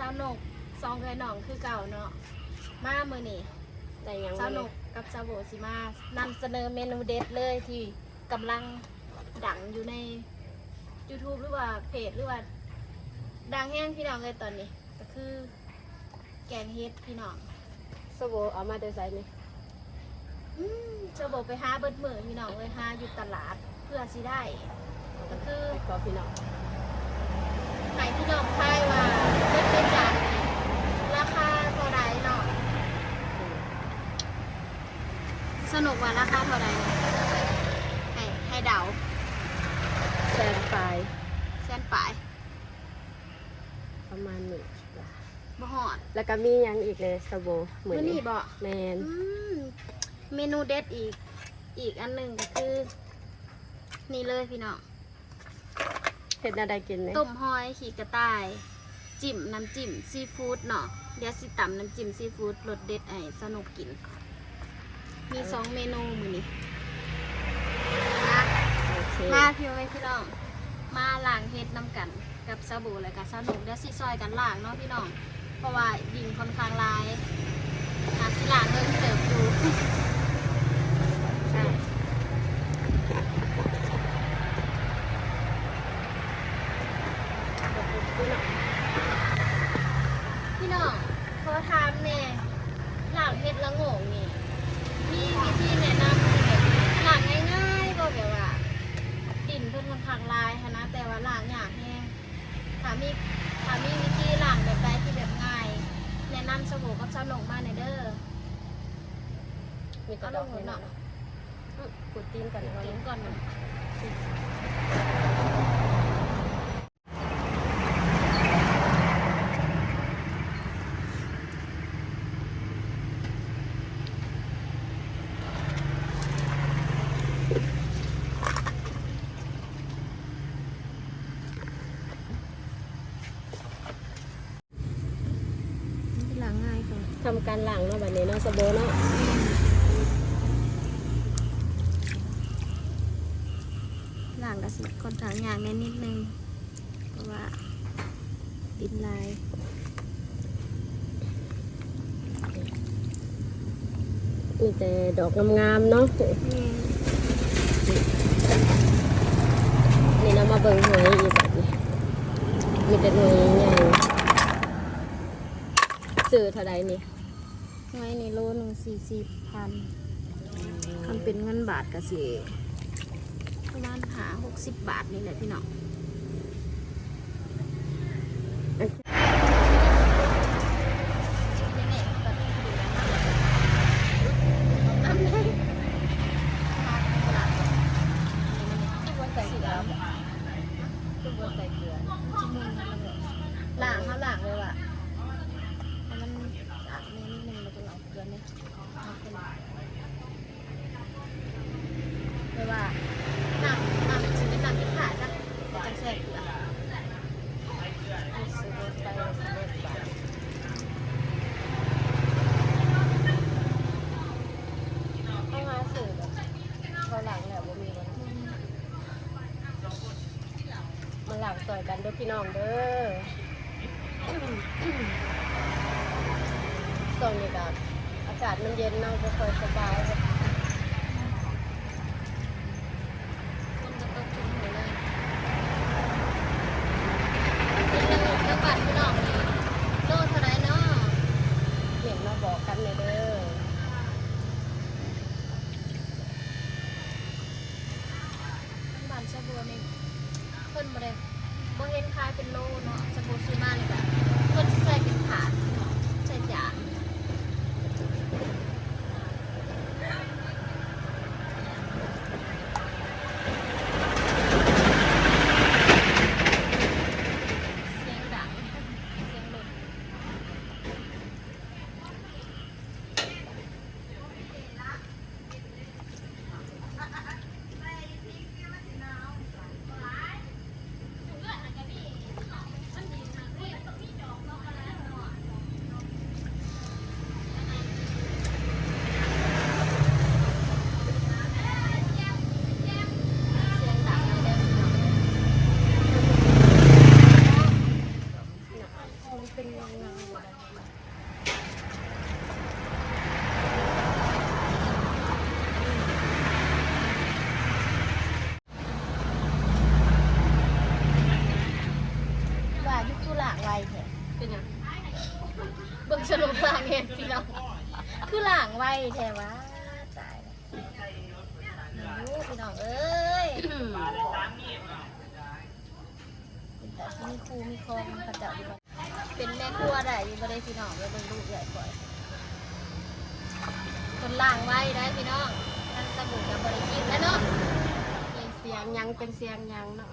าวนกซองเคยหนองคือเก่าเนาะมาเมื่อนี่แต่ยังสาวนกกับสาวโบสิมานำเสนอเมนูเด็ดเลยที่กำลังดังอยู่ใน YouTube หรือว่าเพจหรือว่าดังแห้งพี่น้องเลยตอนนี้ก็คือแกงเฮ็ดพี่น้อง สบู่เอามาได้ใส่นี่ สาวโบไปหาเบิดมือพี่น้องเลยหาอยู่ตลาดเพื่อสิได้ก็คือ ไปขอพี่น้อง ไหนพี่น้องทายว่าเป็นจานราคาเท่าไรเนาะสนุกว่าราคาเท่าไรเนี่ยให้เดา แซนปลาย แสนปลาย ประมาณนี้ บ่หอด แล้วก็มียังอีกเลยสบู่เหมือน มื้อนี้บ่ แมน เมนูเด็ดอีกอันหนึ่งก็คือ นี่เลยพี่น้อง เห็ดอะไรกินไหม ต้มหอยขีกระต่ายจิ้มน้ำจิ้มซีฟู้ดเนาะเดี๋ยวสิตำน้ำจิ้มซีฟู้ดรสเด็ดไอ้สนุกกิน มี2เมนูมื้อนี้นะ โอเค มาพี่ไว้พี่น้องมาล้างเฮ็ดน้ำกันกับสบู่และกับสนุกเดี๋ยวสิซอยกันล้างเนาะพี่น้องเพราะว่าดินค่อนข้างลายสิล้างเงินเติบดูใช่พี่น้องขอถามแน่ล้างเฮ็ดละโง่นี่มีวิธีแนะนำที่แบบล้างง่ายๆก็แบบว่าดินเพิ่นค่อนข้างลายนะแต่ว่าล้างยากแฮงถ้ามีวิธีล้างแบบใดที่แบบง่ายแนะนำสบู่กับสนุกมาหน่อยเด้อ มีกระดอกให้หน่อยขุดตีนกัน เดี๋ยวก่อนมันล้างง่ายค่ะ ทำการล้างเนาะแบบนี้เนาะสบู่เนาะ ล้างกระสิค่อนข้างยากนิดนึงเพราะว่าดินลาย มีแต่ดอกงามๆเนาะนี่เรามาเบิ่งหอยอีกแบบนี้มีแต่หน่วยใหญ่ซื้อเท่าไรนี่ ไว้ในโลหนึ่ง40,000คำเป็นเงินบาทกระสิประมาณ60 บาทนี่แหละพี่น้องหลังเขาหลังเลยว่ะมันสะนิดนึงมันจะเอาเกลือเนี่ยเลยว่าหนังจะเป็นหนังที่ขาดจ้ะจะแทรกเกลือเข้ามาสื่อแบบเขาหลังแหละบ่มีมันหลังต่อยกันเด้อพี่น้องเด้อส่งนี่กับอากาศมันเย็นเนาะบ่ค่อยสบาย คนจะตกถึงหัวเลยเป็นระบบจังหวัดพี่น้องนี่โลเท่าไรเนาะ เห็นมาบอกกันเลยเด้อ บ้านสะบัวนี่เพิ่นบ่ได้บ่เห็นขายเป็นโลเนาะสะบัวซื้อมานี่ก็เพิ่นสิใส่เป็นถาดเนาะใส่จานเสียงดังเสียงรถ เ แท้ว่าตายแล้วลูกพี่น้องเอ้ยแต่ที่มีครูมีคองกระเจ้าอยู่เป็นแม่ครัวได้อยู่บ่ได้พี่น้องแล้วเป็นลูกใหญ่กว่าคนล่างไว้ได้พี่น้องท่านสบู่กับบริกินแล้วเนาะเป็นเสียงยังเป็นเสียงยังเนาะ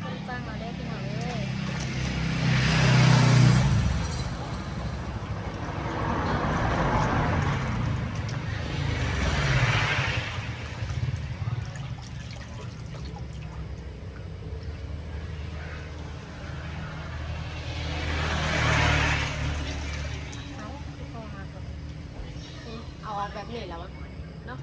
คนฟังมาได้พี่น้องเอ้ยเอาออกแบบนี้แล้วเนาะ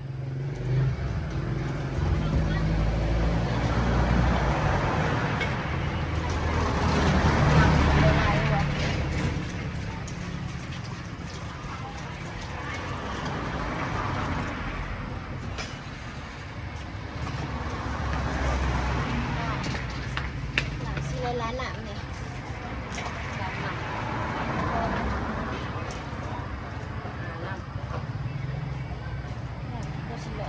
ร้านหนังเนี่ยร้านหนังก็ชิลล์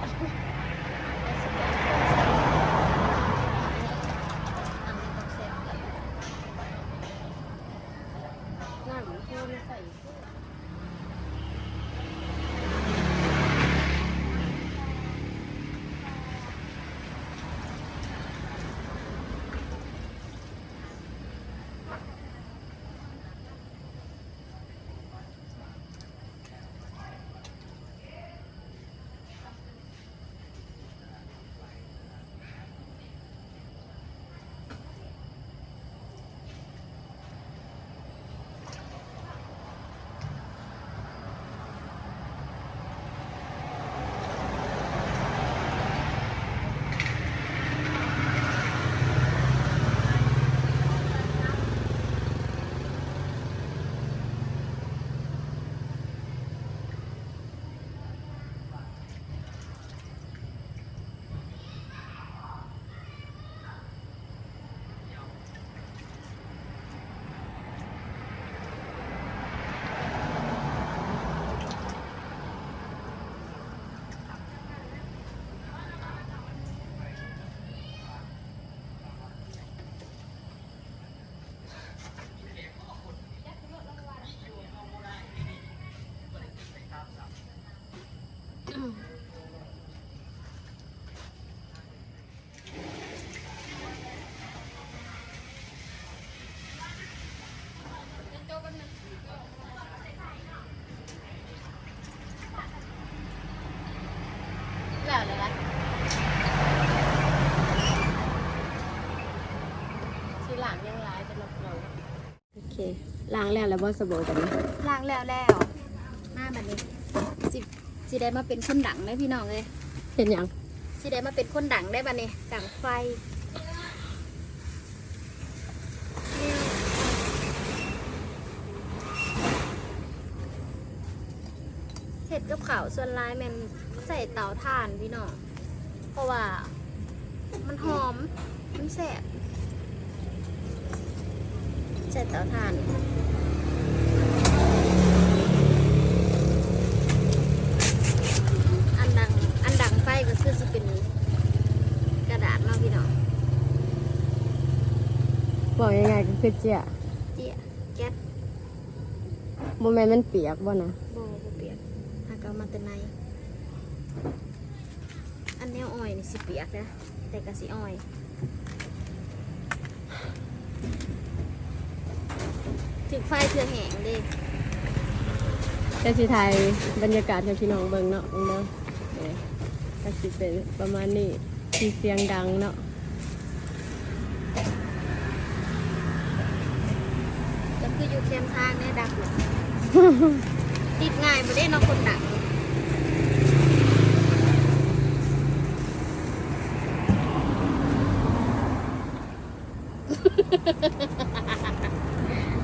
งานมันพูดไม่ใส่แล้วเลยนะทีหลังยังร้ายจะลบลงโอเคล้างแล้วบอสบู่แบบนี้ล้างแล้วหน้าแบบนี้สิได้มาเป็นคนดังได้พี่น้องเลยเห็นยังสิได้มาเป็นคนดังได้บัดนี้ดังไฟเห็ดกับข้าวส่วนร้ายมันใส่เตาถ่านพี่น้องเพราะว่ามันหอมมันแซ่บใส่เตาถ่านอันดังไฟก็คือจะเป็นกระดาษเนาะพี่น้องบอกยังไงก็คือเจี๊ยแก๊สโมเมนต์มันเปียกบ่นะบ่เปียกหากเอามาแต่ในอันแนวอ้อยนี่สิเปียกนะแต่ก็สิอ้อยถึงไฟเถื่อแห้งเด้แต่สิไทยบรรยากาศกับพี่น้องเบิ่งเนาะก็สิเป็นประมาณนี้ที่เสียงดังเนาะก็คืออยู่เข้มทางเนี่ยดังเลย ติดง่ายไม่ได้น้องคนดัง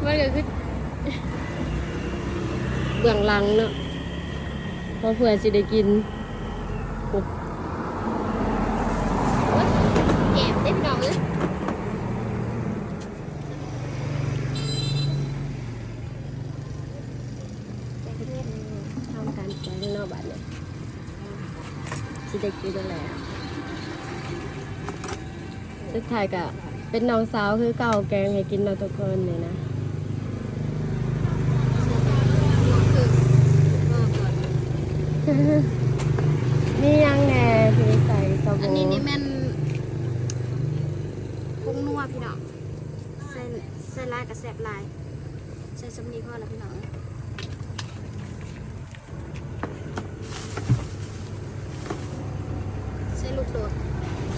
มันก็คือเบื้องหลังเนาะเพราะเพื่อนสิได้กินแอบได้พี่น้องเลย แกงนอกบ้านเนี่ยสิได้กินแล้วสุดท้ายก็เป็นน้องสาวคือเก่าแกงให้กินเราทุกคนเลยนะ นี่ยังแน่ที่ใส่สบู่ อันนี้นี่แม่นผงนัวพี่น้องใส่ลายกับแสบลายใส่สำลีพอแล้วพี่น้องใส่ลูกโดด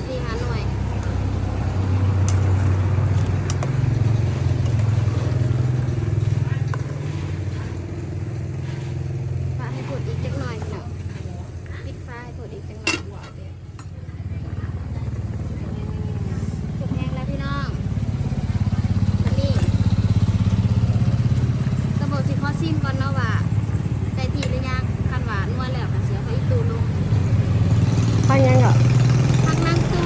4-5 หน่วยฝาให้กดอีกจักหน่อยพี่น้องปิดฟ้าให้กดอีกจักหน่อยจุดแห้งแล้วพี่น้องอันนี้กระบอกสิขอซิมก่อนเนาะว่าได้ทีหรือยังคันหวานนัวแล้วก็เสียเขาอีกตูลง ข้างยังเหรอ พักนั่งตู้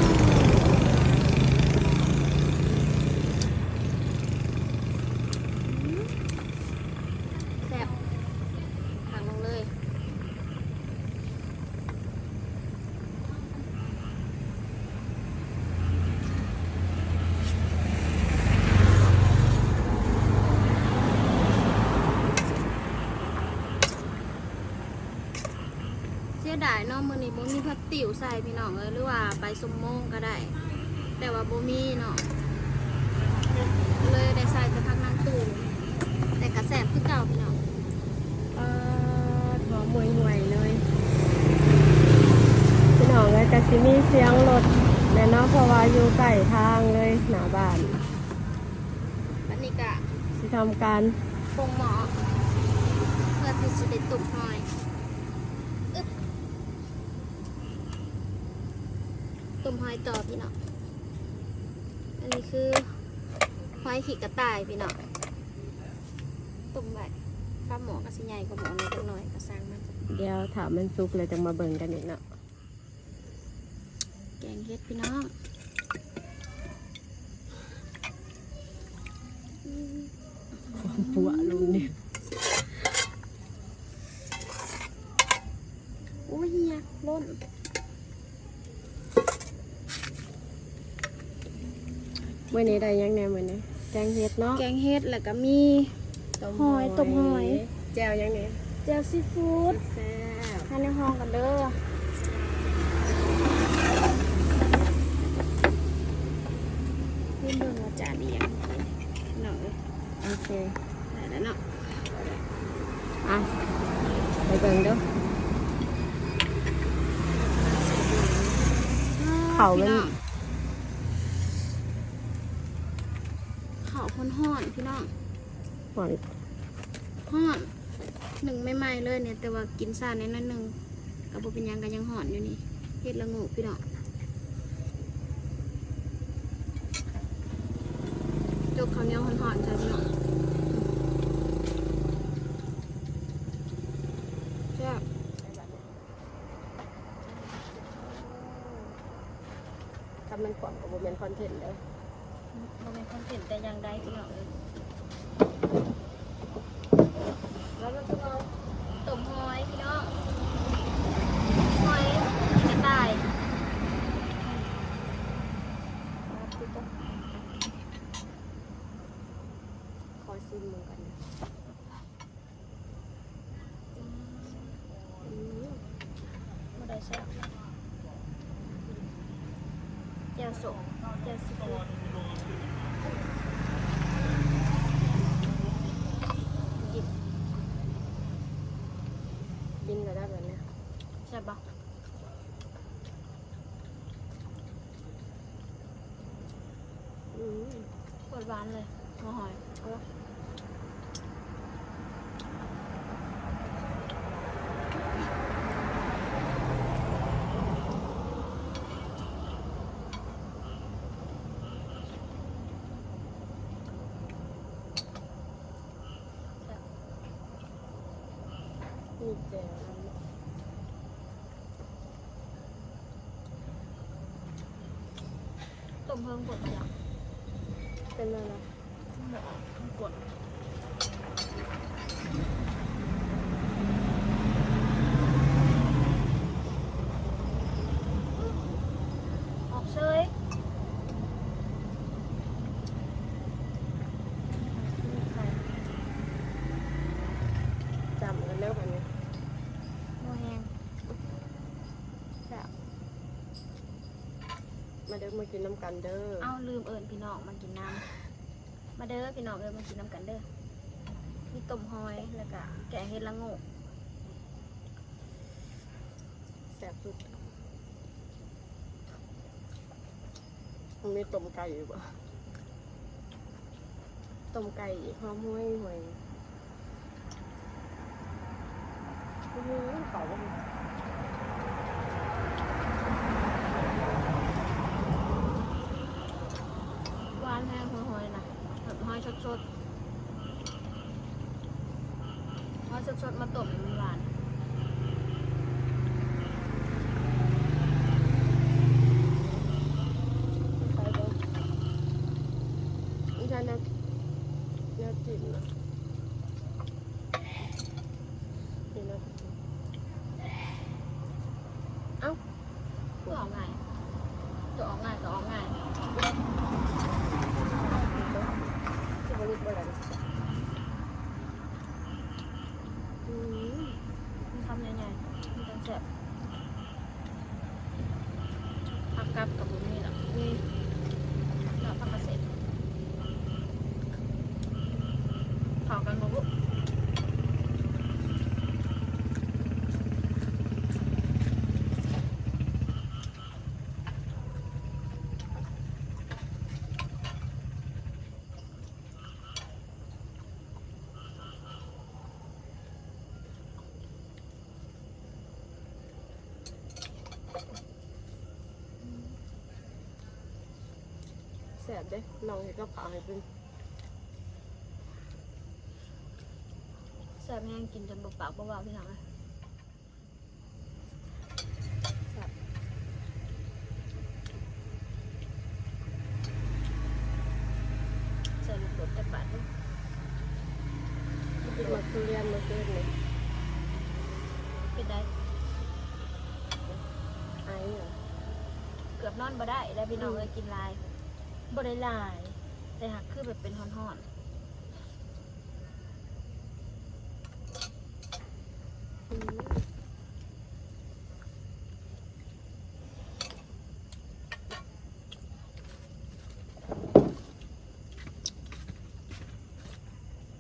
แซ่บผักลงเลยเสียดายเนาะมื้อนี้บ่มีผัดติ๋วใส่พี่น้องหรือว่าใบสมโมงก็ได้ แต่ว่าบ่มีเนาะเลยได้ใส่แต่พักนั่งตู้แต่กระแสบคือเก่าพี่น้อง หัวมวยห่วยเลยพี่น้องเลยกะสิมีเสียงรถแน่เนาะเพราะว่าอยู่ใกล้ทางเลยหน้าบ้าน บัดนี้ก็ สิทำการ ปรุงหมอเพื่อที่จะได้ตุ่มหอยอึ๊บตุ่มหอยต่อพี่น้องอันนี้คือหอยขีดกระต่ายพี่น้องตุ่มไว้ข้าวหมอกระสิใหญ่กว่าหมอนิดหน่อยกระซังมัน เดี๋ยวถามมันสุกเลยจะมาเบิ่งกันอีกเนาะ แกงเฮ็ดพี่น้องอืม ปัวลงเนี่ย โอ้ยเฮียล้น เมื่อนี้ได้ยังแน่เมื่อนี้แกงเห็ดเนาะ แกงเฮ็ดแล้วก็มีหอยต้มหอย แจ่วยังไง แจ่วซีฟู้ด แซ่บ ทานในห้องกันเด้อนี่เบิ่งว่าจานนี้ยังหน่อย โอเค ได้แล้วเนาะ อ่ะไปเบิ่งเด้อ เขามัน เขาคนห่อนพี่น้อง หอย ห่อนหนึ่งไม่ไหม้เลยเนี่ยแต่ว่ากินซ่าแน่นอนหนึ่งกับบุเป็นหยังกันยังห่อนอยู่นี่เฮ็ดละงูพี่น้องจกข้าวเหนียวห่อนๆใช่พี่น้องแซ่บ ทำมันกล่องกับโมเมนต์คอนเทนต์เด้อ บ่เป็นคอนเทนต์แต่อยังใดพี่น้องเลย แล้วมันก็เอา ต้มหอยพี่น้องหอยกระต่าย ขอซิมมึงกันนะ บ่ได้แซ่บแจ่วสมแจ่วซีฟู้ดหยิบ กินก็ได้แบบเนี้ย ใช่ปะ อืม ปวดหวานเลยหัวหอยเอาวะมีแจ่ว ต้มเพิ่มกดอย่าง เป็นอะไร กด เด้อมากินน้ำกันเด้อ เอาลืมเอิญพี่น้องมากินน้ำมาเด้อพี่น้องมากินน้ำกันเด้อมีต้มหอยแล้วก็แกงเห็ดละโงก แซ่บสุดมันมีต้มไก่อยู่บ่ต้มไก่หอมห้วยหวยเขา หวานแห้งหอยๆนะแบบหอยสดๆหอยสดๆมาต้มให้มันหวาน ไปเด้อนี่ใช่นะแนวจิ้มนะนี่นะเอ้า ก็ออกง่ายจะออกง่ายก็ออกง่าย จะบริบทอะไรอืม มันทำยังไงมันจะแซ่บผักกับกับบุญนี่แหละนี่แล้วผักกระเสดเผากันมาบุ แซ่บเด้ลองให้กับข้าวให้เป็น แซ่บแห้งกินจนบุกปากเบาๆพี่น้องเลยใส่ลูกโดดแต่บาดด้วย กินมาทุเรียนมาเกินเลย เป็นได้ ไอ้เหรอ เกือบนอนบ่ได้แล้วพี่น้องเลยกินลายบ่ได้ลาย แต่หักคือแบบเป็นห่อนๆ อืม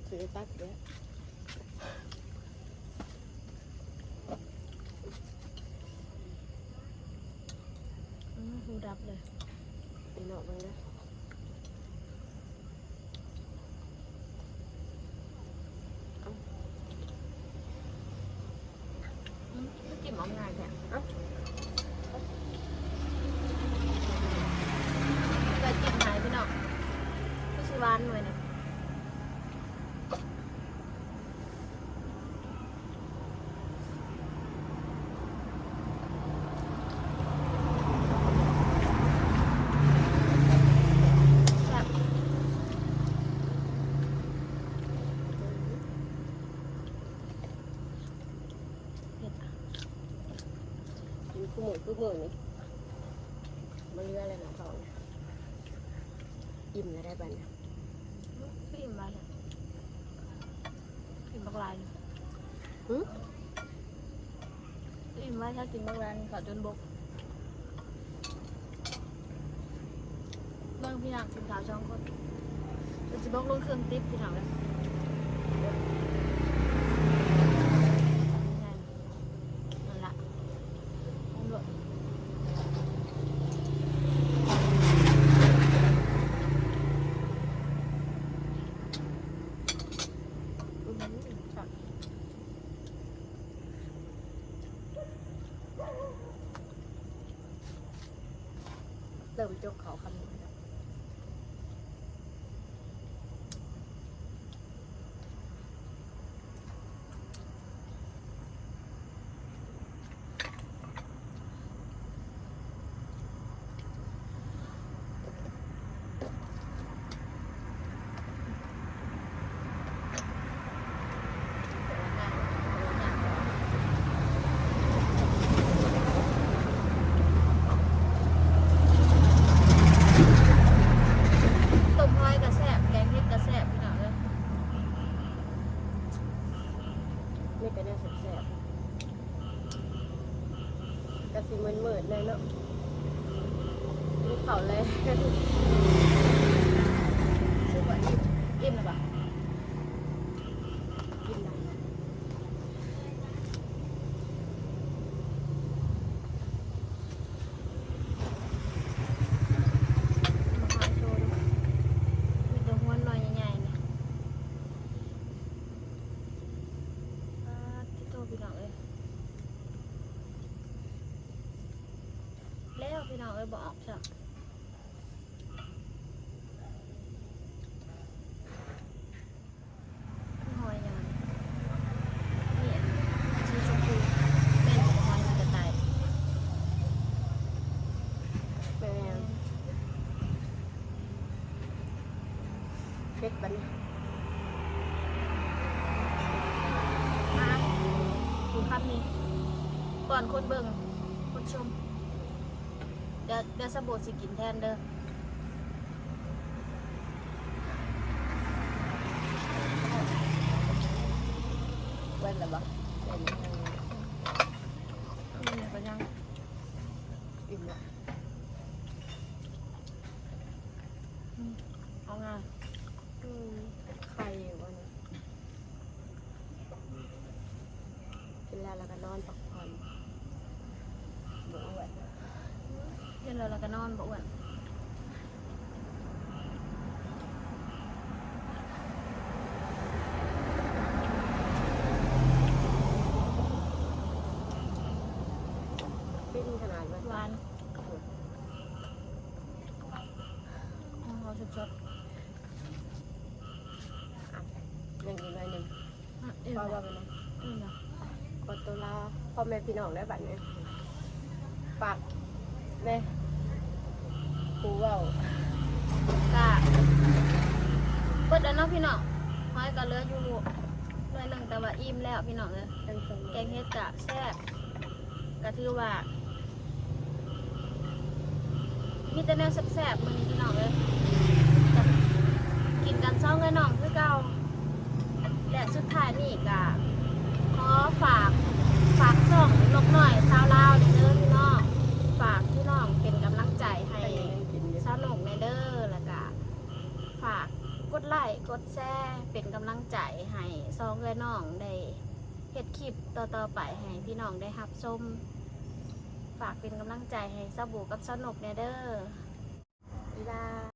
ซื้อตัดเด้อ หูดับเลย ไปนอกมันเด้อ ไม่กินออกง่ายแท้ เอ้า เกิดกินหายพี่น้องไม่ใช่หวานหน่อยนะแซ่บเผ็ดอะ กินคู่มือคู่มือนี่มันเรืออะไรนะเขาเนี่ยอิ่มแล้วได้บ้านเนี่ย พี่อิ่มมาเลยกินบักลายเลย หืม พี่อิ่มมาถ้ากินบักลายขอจนบกเบิ่งพี่น้องกินข้าวช่องคนจะบอกลงเครื่องติ๊บพี่น้องเลยนั่นละเอาโลด อืมค่ะเริ่มจกเขาคำนี้แล้วต้มหอยกระแซบแกงเห็ดกระแซบพี่น้องเลย ไม่เป็นแน่แซ่บๆกะสิเหมือนๆเลยเนาะ แ ลูกเขาเลยชื่อว่าอิ่มหรือเปล่ากินได้มาหาโชว์ดูมีตัวห้วนน้อยใหญ่ๆเนี่ยที่โตพี่น้องเอ้ยแล้วพี่น้องเอ้ยบอกออกจ้ะหอยยังเนี่ยสีชมพูแม่นของหอยมันจะตาย แม่เผ็ดบัดนี้ มาดูครับนี่ก่อนคนเบิ่งคนชมเดี๋ยวสะโบดสิกินแทนเด้อ เว้นหรือเปล่าเป็น นี่ก็ยัง อิ่มแล้ว เอางาน ไข่อยู่วันนี้กินแล้วก็นอนพักผ่อนบ่อ้วน เย็นเลยแล้วก็นอนบ่อ้วน ฟินขนาดว่า หวานเอาสด ยังอีกหน่อยหนึ่ง ๆเอ็ม พอ เนาะ ว่าไปเลย เอ็มเนาะ ขอตัวลาพ่อแม่พี่น้องได้บัดนี้ฝากเนี่ยครูเว่า กะเปิดแล้วเนาะพี่น้องหอยก็เหลืออยู่หน่อยหนึ่งแต่ว่าอิ่มแล้วพี่น้องเลย ตั้งใจ แกงเฮ็ดกะแซ่บก็ถือว่ามีแต่แนวแซ่บๆมื้อนี้พี่น้องเลยก็กินกันซ่องเลยน้องคือเก่าและสุดท้ายนี่กะขอฝากช่องนกหน่อยชาวลาวเด้อพี่น้องฝากพี่น้องเป็นกำลังใจให้ แต่ยังกินอยู่ สนุกในเด้อแล้วก็ฝากกดไลค์กดแชร์เป็นกำลังใจให้ซองเอ้ยน้องได้เฮ็ดคลิปต่อๆไปให้พี่น้องได้รับชมฝากเป็นกำลังใจให้สบู่กับสนุกในเด้อ เวลา